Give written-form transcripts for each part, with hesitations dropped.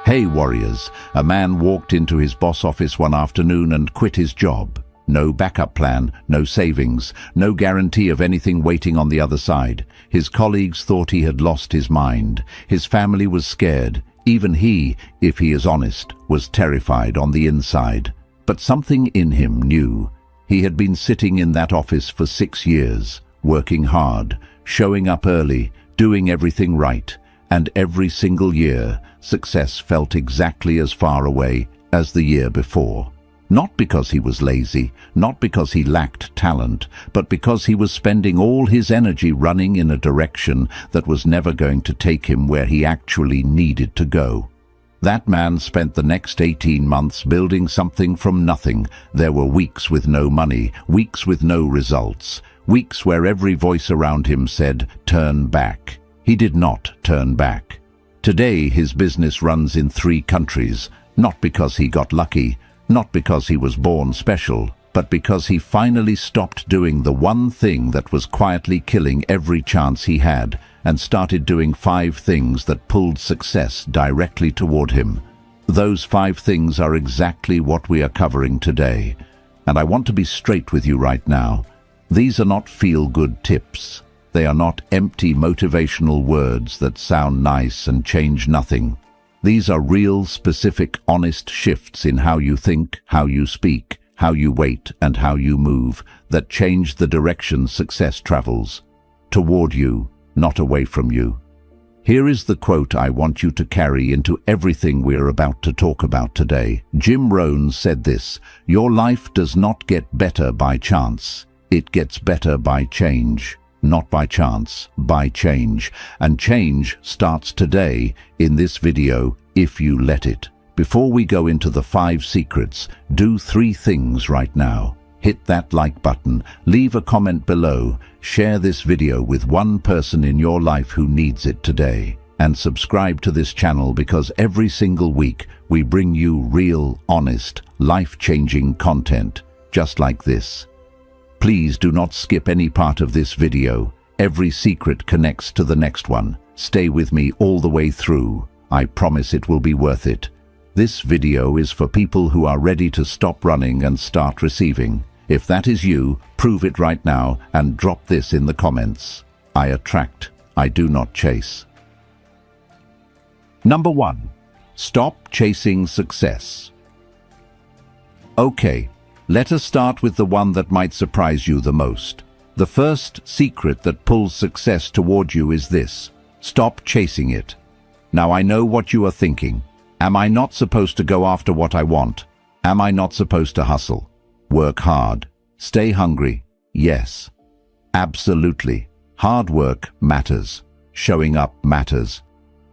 Hey warriors, a man walked into his boss office one afternoon and quit his job. No backup plan, no savings, no guarantee of anything waiting on the other side. His colleagues thought he had lost his mind. His family was scared. Even he, if he is honest, was terrified on the inside. But something in him knew. He had been sitting in that office for 6 years, working hard, showing up early, doing everything right. And every single year, success felt exactly as far away as the year before. Not because he was lazy, not because he lacked talent, but because he was spending all his energy running in a direction that was never going to take him where he actually needed to go. That man spent the next 18 months building something from nothing. There were weeks with no money, weeks with no results, weeks where every voice around him said, "Turn back." He did not turn back. Today his business runs in 3 countries, not because he got lucky, not because he was born special, but because he finally stopped doing the one thing that was quietly killing every chance he had and started doing 5 things that pulled success directly toward him. Those 5 things are exactly what we are covering today. And I want to be straight with you right now. These are not feel-good tips. They are not empty motivational words that sound nice and change nothing. These are real, specific, honest shifts in how you think, how you speak, how you wait, and how you move that change the direction success travels. Toward you, not away from you. Here is the quote I want you to carry into everything we're about to talk about today. Jim Rohn said this: "Your life does not get better by chance. It gets better by change. Not by chance, by change. And change starts today in this video, if you let it." Before we go into the 5 secrets, do 3 things right now. Hit that like button, leave a comment below, share this video with one person in your life who needs it today, and subscribe to this channel because every single week we bring you real, honest, life-changing content just like this. Please do not skip any part of this video. Every secret connects to the next one. Stay with me all the way through. I promise it will be worth it. This video is for people who are ready to stop running and start receiving. If that is you, prove it right now and drop this in the comments. I attract, I do not chase. Number 1. Stop chasing success. Okay. Let us start with the one that might surprise you the most. The first secret that pulls success toward you is this: stop chasing it. Now I know what you are thinking. Am I not supposed to go after what I want? Am I not supposed to hustle? Work hard? Stay hungry? Yes. Absolutely. Hard work matters. Showing up matters.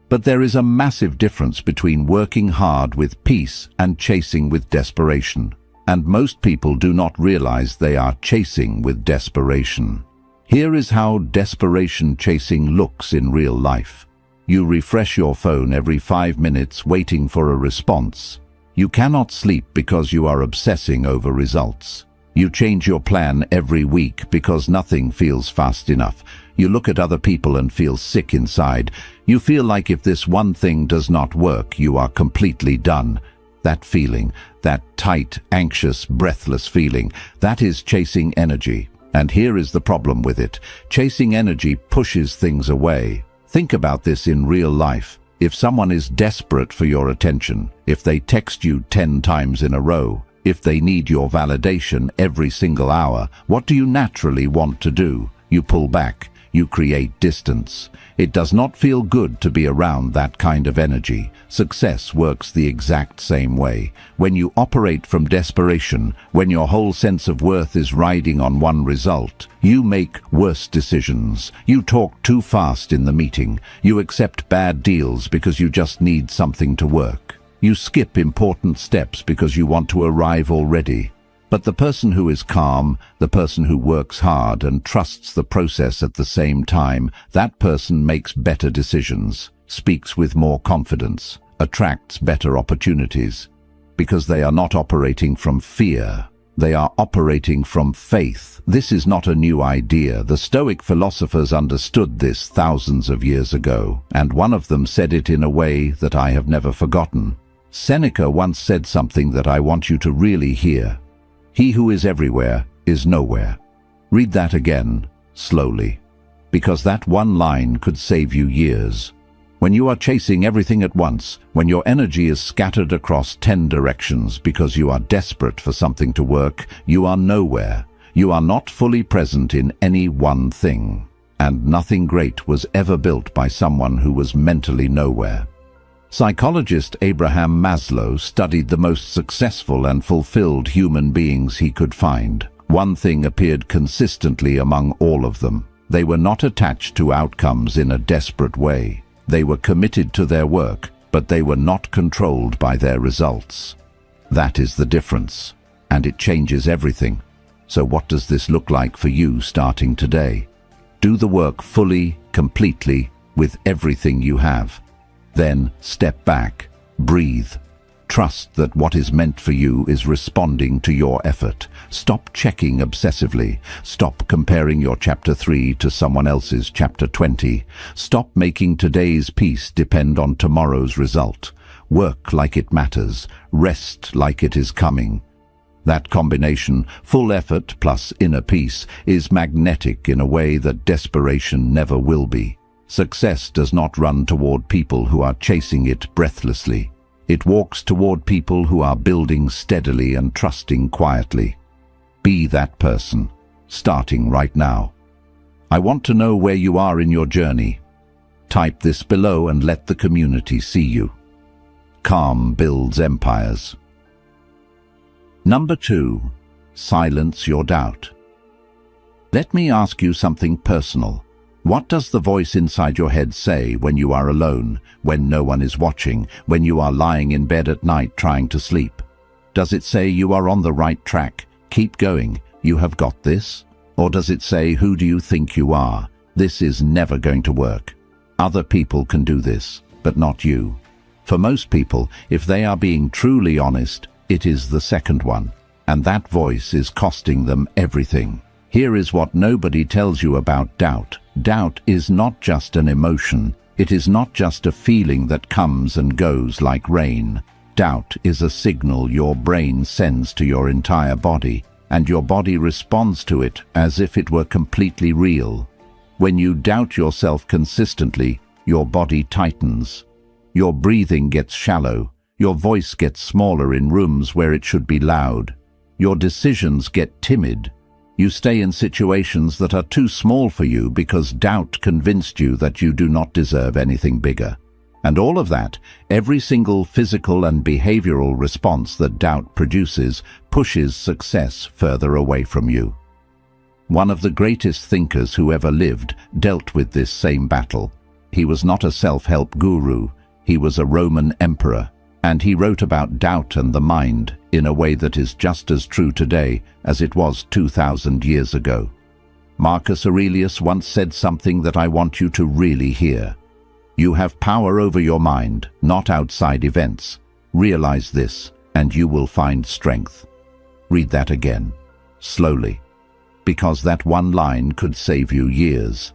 But there is a massive difference between working hard with peace and chasing with desperation. And most people do not realize they are chasing with desperation. Here is how desperation chasing looks in real life. You refresh your phone every 5 minutes waiting for a response. You cannot sleep because you are obsessing over results. You change your plan every week because nothing feels fast enough. You look at other people and feel sick inside. You feel like if this one thing does not work, you are completely done. That feeling, that tight, anxious, breathless feeling, that is chasing energy. And here is the problem with it. Chasing energy pushes things away. Think about this in real life. If someone is desperate for your attention, if they text you 10 times in a row, if they need your validation every single hour, what do you naturally want to do? You pull back. You create distance. It does not feel good to be around that kind of energy. Success works the exact same way. When you operate from desperation, when your whole sense of worth is riding on one result, you make worse decisions. You talk too fast in the meeting. You accept bad deals because you just need something to work. You skip important steps because you want to arrive already. But the person who is calm, the person who works hard and trusts the process at the same time, that person makes better decisions, speaks with more confidence, attracts better opportunities, because they are not operating from fear. They are operating from faith. This is not a new idea. The Stoic philosophers understood this thousands of years ago, and one of them said it in a way that I have never forgotten. Seneca once said something that I want you to really hear. He who is everywhere is nowhere. Read that again, slowly, because that one line could save you years. When you are chasing everything at once, when your energy is scattered across 10 directions because you are desperate for something to work, you are nowhere. You are not fully present in any one thing. And nothing great was ever built by someone who was mentally nowhere. Psychologist Abraham Maslow studied the most successful and fulfilled human beings he could find. One thing appeared consistently among all of them. They were not attached to outcomes in a desperate way. They were committed to their work, but they were not controlled by their results. That is the difference, and it changes everything. So what does this look like for you starting today? Do the work fully, completely, with everything you have. Then step back, breathe. Trust that what is meant for you is responding to your effort. Stop checking obsessively. Stop comparing your chapter 3 to someone else's chapter 20. Stop making today's peace depend on tomorrow's result. Work like it matters. Rest like it is coming. That combination, full effort plus inner peace, is magnetic in a way that desperation never will be. Success does not run toward people who are chasing it breathlessly. It walks toward people who are building steadily and trusting quietly. Be that person, starting right now. I want to know where you are in your journey. Type this below and let the community see you. Calm builds empires. Number 2. Silence your doubt. Let me ask you something personal. What does the voice inside your head say when you are alone, when no one is watching, when you are lying in bed at night trying to sleep? Does it say you are on the right track, keep going, you have got this? Or does it say, who do you think you are? This is never going to work. Other people can do this, but not you. For most people, if they are being truly honest, it is the second one, and that voice is costing them everything. Here is what nobody tells you about doubt. Doubt is not just an emotion. It is not just a feeling that comes and goes like rain. Doubt is a signal your brain sends to your entire body, and your body responds to it as if it were completely real. When you doubt yourself consistently, your body tightens. Your breathing gets shallow. Your voice gets smaller in rooms where it should be loud. Your decisions get timid. You stay in situations that are too small for you because doubt convinced you that you do not deserve anything bigger. And all of that, every single physical and behavioral response that doubt produces, pushes success further away from you. One of the greatest thinkers who ever lived dealt with this same battle. He was not a self-help guru. He was a Roman emperor. And he wrote about doubt and the mind in a way that is just as true today as it was 2,000 years ago. Marcus Aurelius once said something that I want you to really hear. You have power over your mind, not outside events. Realize this, and you will find strength. Read that again, slowly, because that one line could save you years.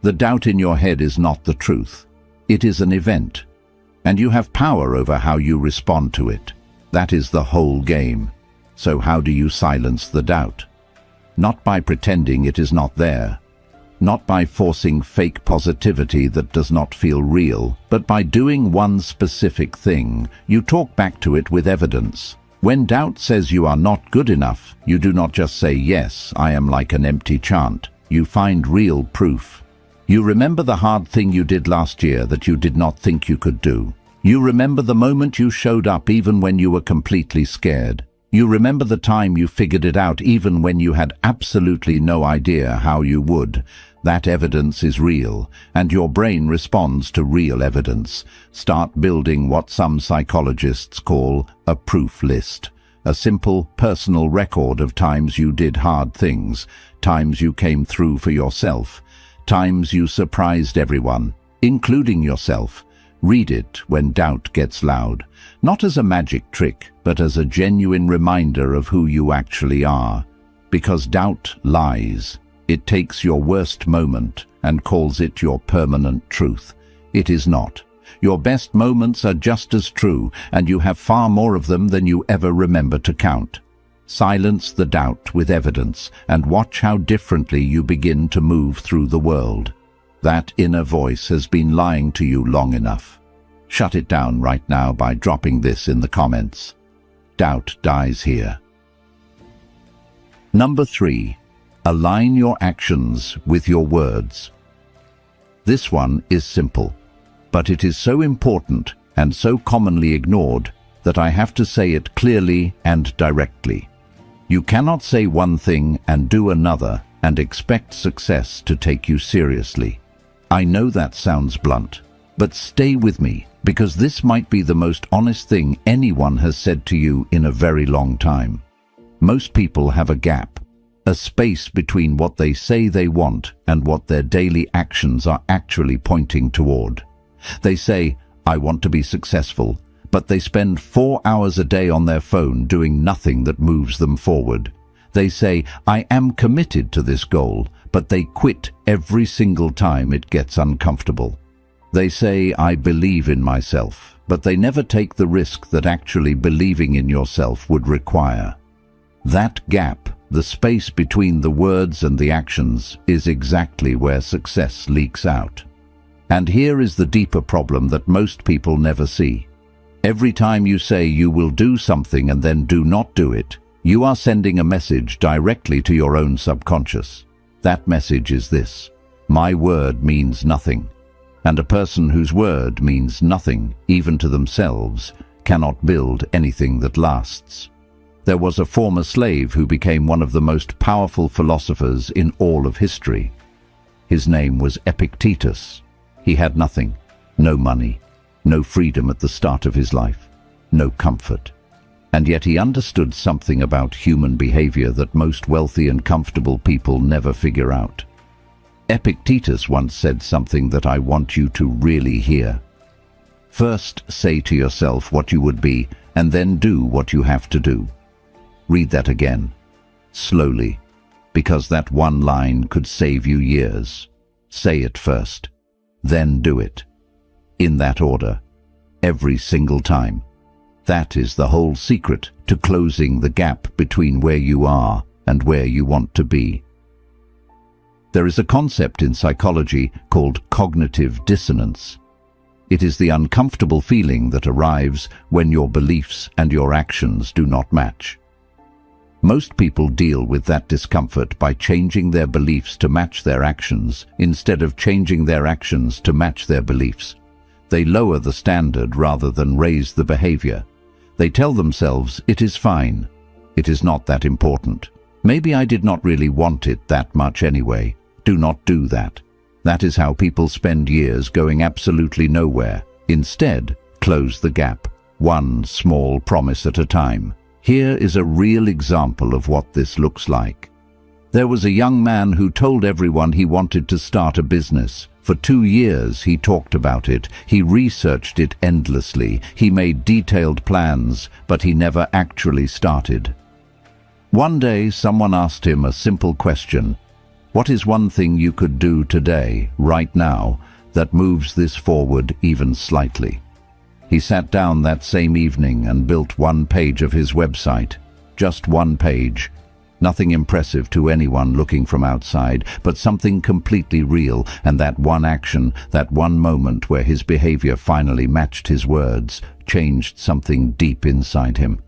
The doubt in your head is not the truth. It is an event. And you have power over how you respond to it. That is the whole game. So how do you silence the doubt? Not by pretending it is not there. Not by forcing fake positivity that does not feel real, but by doing one specific thing. You talk back to it with evidence. When doubt says you are not good enough, you do not just say, yes, I am, like an empty chant. You find real proof. You remember the hard thing you did last year that you did not think you could do. You remember the moment you showed up even when you were completely scared. You remember the time you figured it out even when you had absolutely no idea how you would. That evidence is real, and your brain responds to real evidence. Start building what some psychologists call a proof list. A simple, personal record of times you did hard things, times you came through for yourself, times you surprised everyone, including yourself. Read it when doubt gets loud, not as a magic trick, but as a genuine reminder of who you actually are. Because doubt lies. It takes your worst moment and calls it your permanent truth. It is not. Your best moments are just as true, and you have far more of them than you ever remember to count. Silence the doubt with evidence, and watch how differently you begin to move through the world. That inner voice has been lying to you long enough. Shut it down right now by dropping this in the comments. Doubt dies here. Number 3. Align your actions with your words. This one is simple, but it is so important and so commonly ignored that I have to say it clearly and directly. You cannot say one thing and do another and expect success to take you seriously. I know that sounds blunt, but stay with me, because this might be the most honest thing anyone has said to you in a very long time. Most people have a gap, a space between what they say they want and what their daily actions are actually pointing toward. They say, "I want to be successful," but they spend 4 hours a day on their phone doing nothing that moves them forward. They say, "I am committed to this goal," but they quit every single time it gets uncomfortable. They say, "I believe in myself," but they never take the risk that actually believing in yourself would require. That gap, the space between the words and the actions, is exactly where success leaks out. And here is the deeper problem that most people never see. Every time you say you will do something and then do not do it, you are sending a message directly to your own subconscious. That message is this: my word means nothing. And a person whose word means nothing, even to themselves, cannot build anything that lasts. There was a former slave who became one of the most powerful philosophers in all of history. His name was Epictetus. He had nothing, no money, no freedom at the start of his life, no comfort. And yet he understood something about human behavior that most wealthy and comfortable people never figure out. Epictetus once said something that I want you to really hear. First, say to yourself what you would be, and then do what you have to do. Read that again, slowly, because that one line could save you years. Say it first, then do it. In that order, every single time. That is the whole secret to closing the gap between where you are and where you want to be. There is a concept in psychology called cognitive dissonance. It is the uncomfortable feeling that arrives when your beliefs and your actions do not match. Most people deal with that discomfort by changing their beliefs to match their actions instead of changing their actions to match their beliefs. They lower the standard rather than raise the behavior. They tell themselves, "It is fine. It is not that important. Maybe I did not really want it that much anyway." Do not do that. That is how people spend years going absolutely nowhere. Instead, close the gap, one small promise at a time. Here is a real example of what this looks like. There was a young man who told everyone he wanted to start a business. For 2 years he talked about it, he researched it endlessly, he made detailed plans, but he never actually started. One day someone asked him a simple question: what is one thing you could do today, right now, that moves this forward even slightly? He sat down that same evening and built one page of his website. Just one page. Nothing impressive to anyone looking from outside, but something completely real, and that one action, that one moment where his behavior finally matched his words, changed something deep inside him.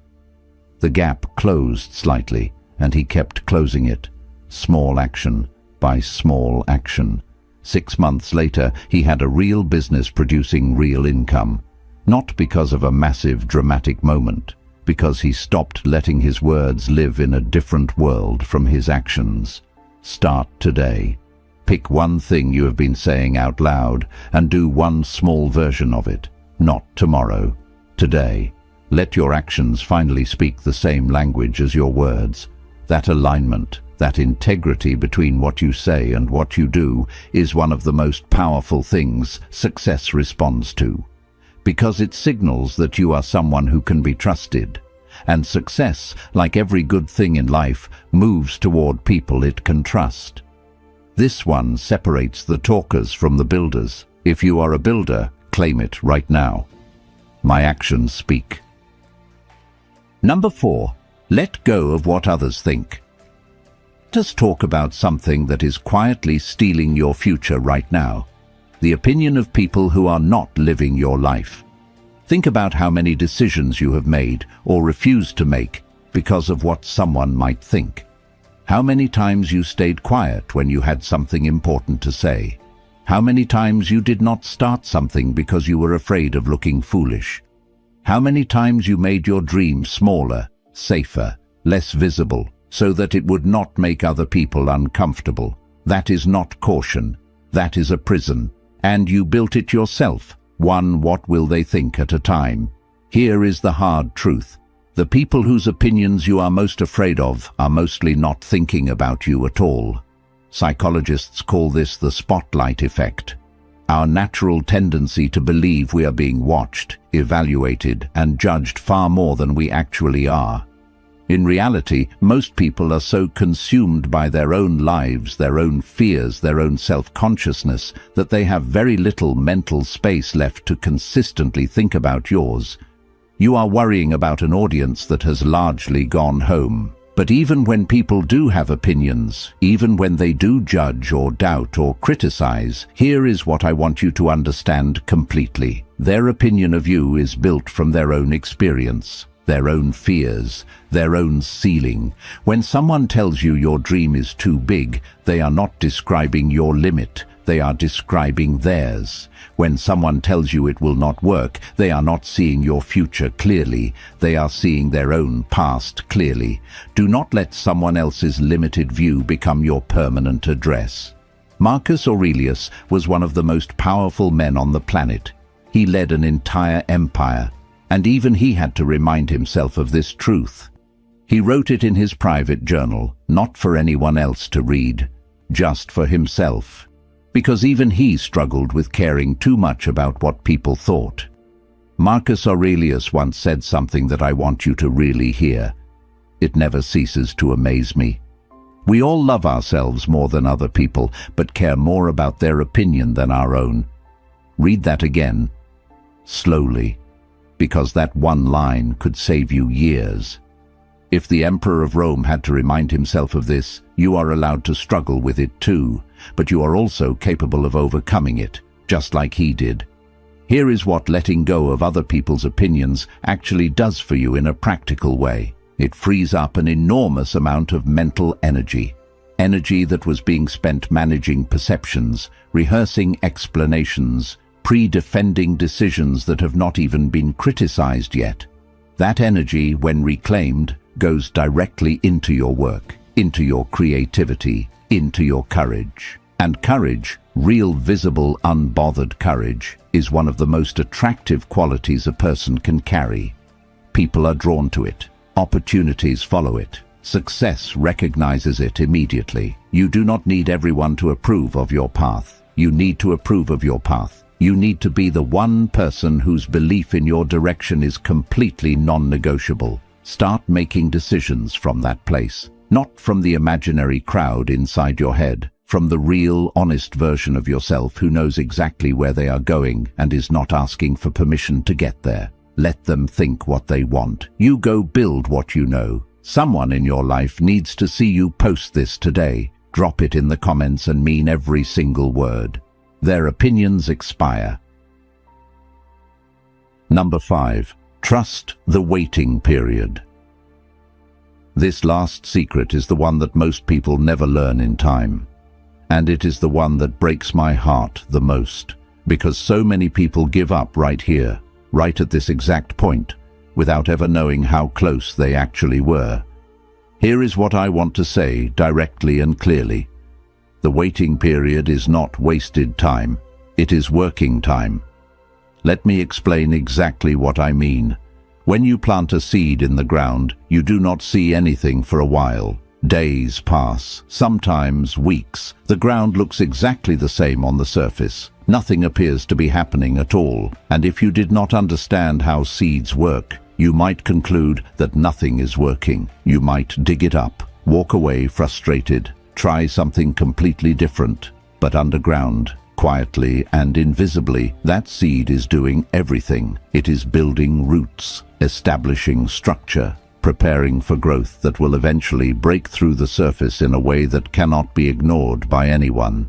The gap closed slightly, and he kept closing it, small action by small action. 6 months later, he had a real business producing real income. Not because of a massive dramatic moment, because he stopped letting his words live in a different world from his actions. Start today. Pick one thing you have been saying out loud and do one small version of it. Not tomorrow, today. Let your actions finally speak the same language as your words. That alignment, that integrity between what you say and what you do, is one of the most powerful things success responds to. because it signals that you are someone who can be trusted. And success, like every good thing in life, moves toward people it can trust. This one separates the talkers from the builders. If you are a builder, claim it right now. My actions speak. Number 4. Let go of what others think. Let us talk about something that is quietly stealing your future right now. The opinion of people who are not living your life. Think about how many decisions you have made or refused to make because of what someone might think. How many times you stayed quiet when you had something important to say. How many times you did not start something because you were afraid of looking foolish. How many times you made your dream smaller, safer, less visible, so that it would not make other people uncomfortable. That is not caution. That is a prison. And you built it yourself. One what will they think at a time. Here is the hard truth. The people whose opinions you are most afraid of are mostly not thinking about you at all. Psychologists call this the spotlight effect. Our natural tendency to believe we are being watched, evaluated, and judged far more than we actually are. In reality, most people are so consumed by their own lives, their own fears, their own self-consciousness, that they have very little mental space left to consistently think about yours. You are worrying about an audience that has largely gone home. But even when people do have opinions, even when they do judge or doubt or criticize, here is what I want you to understand completely. Their opinion of you is built from their own experience, their own fears, their own ceiling. When someone tells you your dream is too big, they are not describing your limit, they are describing theirs. When someone tells you it will not work, they are not seeing your future clearly, they are seeing their own past clearly. Do not let someone else's limited view become your permanent address. Marcus Aurelius was one of the most powerful men on the planet. He led an entire empire, and even he had to remind himself of this truth. He wrote it in his private journal, not for anyone else to read, just for himself. Because even he struggled with caring too much about what people thought. Marcus Aurelius once said something that I want you to really hear. It never ceases to amaze me. We all love ourselves more than other people, but care more about their opinion than our own. Read that again, slowly, because that one line could save you years. If the Emperor of Rome had to remind himself of this, you are allowed to struggle with it too, but you are also capable of overcoming it, just like he did. Here is what letting go of other people's opinions actually does for you in a practical way. It frees up an enormous amount of mental energy. Energy that was being spent managing perceptions, rehearsing explanations, pre-defending decisions that have not even been criticized yet. That energy, when reclaimed, goes directly into your work, into your creativity, into your courage. And courage, real visible, unbothered courage, is one of the most attractive qualities a person can carry. People are drawn to it. Opportunities follow it. Success recognizes it immediately. You do not need everyone to approve of your path. You need to approve of your path. You need to be the one person whose belief in your direction is completely non-negotiable. Start making decisions from that place, not from the imaginary crowd inside your head, from the real, honest version of yourself who knows exactly where they are going and is not asking for permission to get there. Let them think what they want. You go build what you know. Someone in your life needs to see you post this today. Drop it in the comments and mean every single word. Their opinions expire. Number 5. Trust the waiting period. This last secret is the one that most people never learn in time. And it is the one that breaks my heart the most, because so many people give up right here, right at this exact point, without ever knowing how close they actually were. Here is what I want to say directly and clearly. The waiting period is not wasted time. It is working time. Let me explain exactly what I mean. When you plant a seed in the ground, you do not see anything for a while. Days pass, sometimes weeks. The ground looks exactly the same on the surface. Nothing appears to be happening at all. And if you did not understand how seeds work, you might conclude that nothing is working. You might dig it up, walk away frustrated, try something completely different. But underground, quietly and invisibly, that seed is doing everything. It is building roots, establishing structure, preparing for growth that will eventually break through the surface in a way that cannot be ignored by anyone.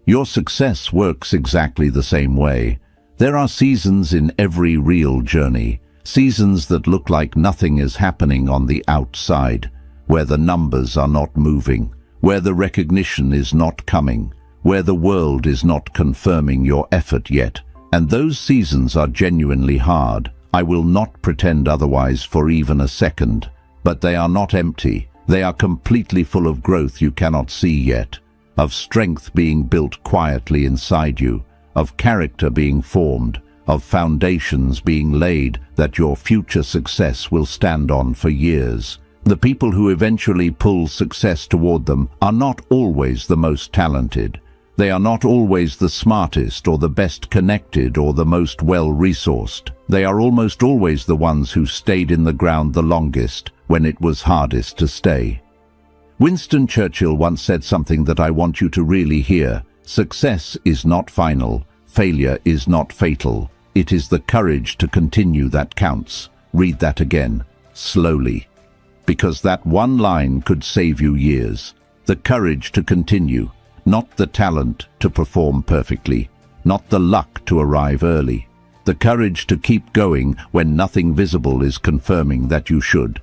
Your success works exactly the same way. There are seasons in every real journey, seasons that look like nothing is happening on the outside, where the numbers are not moving, where the recognition is not coming, where the world is not confirming your effort yet. And those seasons are genuinely hard. I will not pretend otherwise for even a second. But they are not empty. They are completely full of growth you cannot see yet, of strength being built quietly inside you, of character being formed, of foundations being laid that your future success will stand on for years. The people who eventually pull success toward them are not always the most talented. They are not always the smartest or the best connected or the most well-resourced. They are almost always the ones who stayed in the ground the longest when it was hardest to stay. Winston Churchill once said something that I want you to really hear. Success is not final. Failure is not fatal. It is the courage to continue that counts. Read that again, slowly, because that one line could save you years. The courage to continue. Not the talent to perform perfectly, not the luck to arrive early. The courage to keep going when nothing visible is confirming that you should.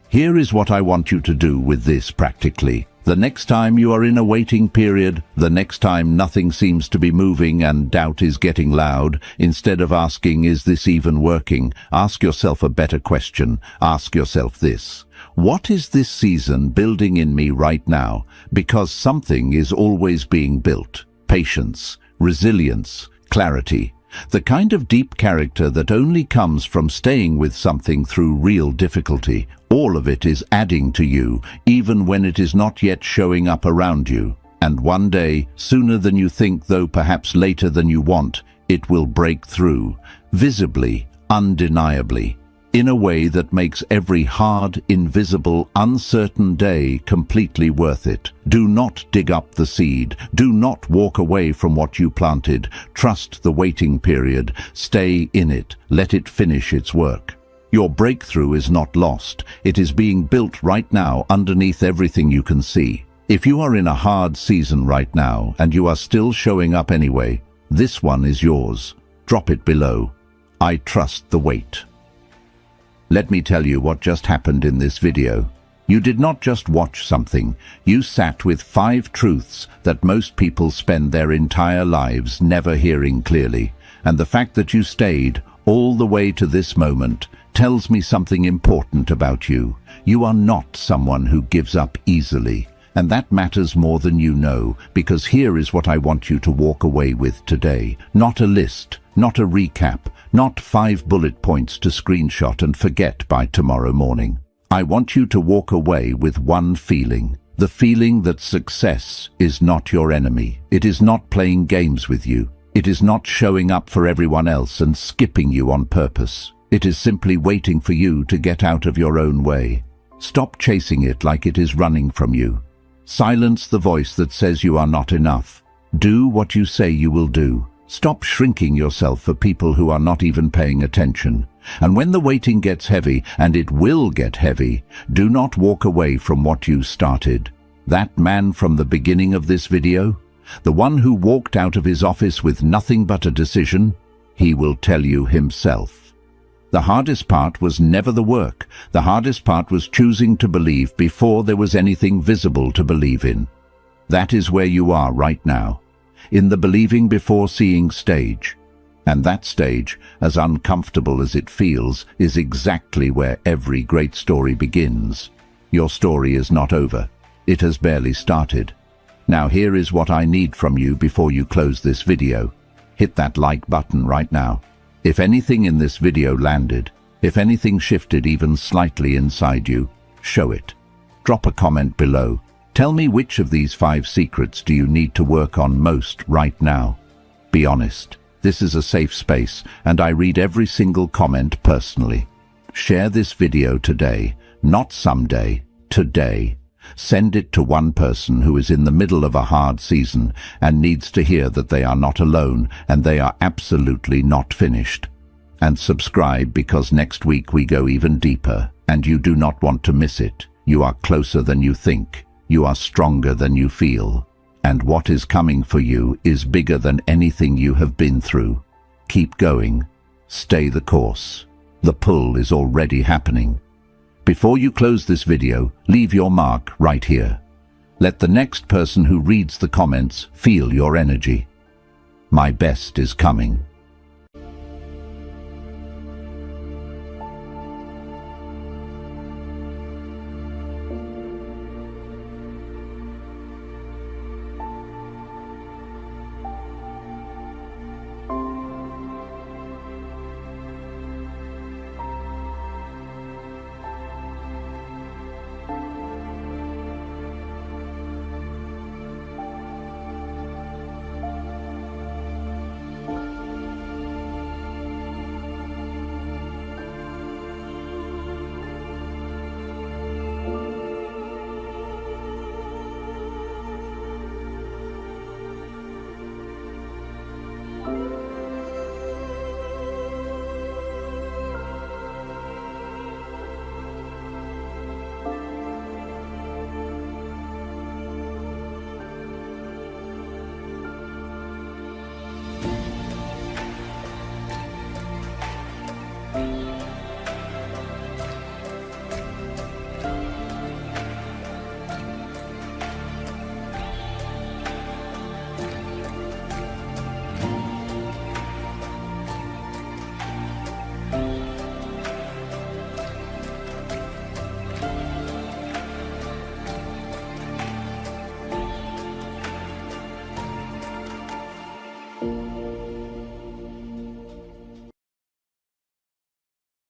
Here is what I want you to do with this practically. The next time you are in a waiting period, the next time nothing seems to be moving and doubt is getting loud, instead of asking, "Is this even working?" ask yourself a better question. Ask yourself this: what is this season building in me right now? Because something is always being built. Patience, resilience, clarity. The kind of deep character that only comes from staying with something through real difficulty. All of it is adding to you, even when it is not yet showing up around you. And one day, sooner than you think, though perhaps later than you want, it will break through, visibly, undeniably, in a way that makes every hard, invisible, uncertain day completely worth it. Do not dig up the seed. Do not walk away from what you planted. Trust the waiting period. Stay in it. Let it finish its work. Your breakthrough is not lost. It is being built right now underneath everything you can see. If you are in a hard season right now and you are still showing up anyway, this one is yours. Drop it below. I trust the wait. Let me tell you what just happened in this video. You did not just watch something. You sat with 5 truths that most people spend their entire lives never hearing clearly. And the fact that you stayed all the way to this moment tells me something important about you. You are not someone who gives up easily. And that matters more than you know, because here is what I want you to walk away with today. Not a list, not a recap, not 5 bullet points to screenshot and forget by tomorrow morning. I want you to walk away with one feeling. The feeling that success is not your enemy. It is not playing games with you. It is not showing up for everyone else and skipping you on purpose. It is simply waiting for you to get out of your own way. Stop chasing it like it is running from you. Silence the voice that says you are not enough. Do what you say you will do. Stop shrinking yourself for people who are not even paying attention. And when the waiting gets heavy, and it will get heavy, do not walk away from what you started. That man from the beginning of this video, the one who walked out of his office with nothing but a decision, he will tell you himself. The hardest part was never the work. The hardest part was choosing to believe before there was anything visible to believe in. That is where you are right now, in the believing before seeing stage. And that stage, as uncomfortable as it feels, is exactly where every great story begins. Your story is not over. It has barely started. Now here is what I need from you before you close this video. Hit that like button right now. If anything in this video landed, if anything shifted even slightly inside you, show it. Drop a comment below. Tell me, which of these 5 secrets do you need to work on most right now? Be honest. This is a safe space, and I read every single comment personally. Share this video today, not someday, today. Send it to one person who is in the middle of a hard season and needs to hear that they are not alone and they are absolutely not finished. And subscribe, because next week we go even deeper, and you do not want to miss it. You are closer than you think. You are stronger than you feel. And what is coming for you is bigger than anything you have been through. Keep going. Stay the course. The pull is already happening. Before you close this video, leave your mark right here. Let the next person who reads the comments feel your energy. My best is coming.